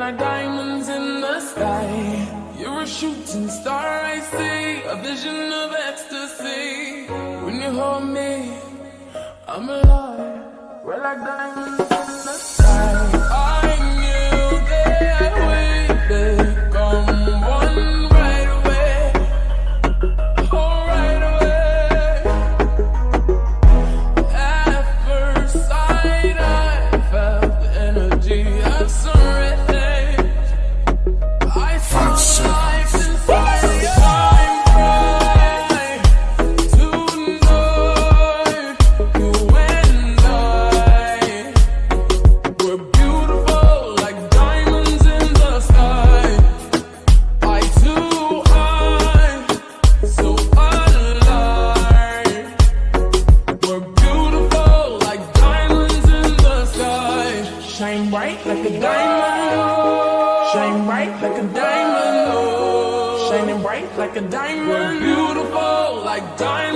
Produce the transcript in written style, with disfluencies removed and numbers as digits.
like diamonds in the sky. You're a shooting star, I see, a vision of ecstasy. When you hold me, I'm alive. We're like diamonds in the sky. I knew that we'd become one right away. Oh, right away. At first sight, I felt the energy of surrender. I saw life inside the time bright. Tonight, you and I were beautiful like diamonds in the sky. I too, so alive. We're beautiful like diamonds in the sky. Shine bright like a diamond. Shine bright like a diamond. Shining bright like a diamond. We're beautiful like diamonds.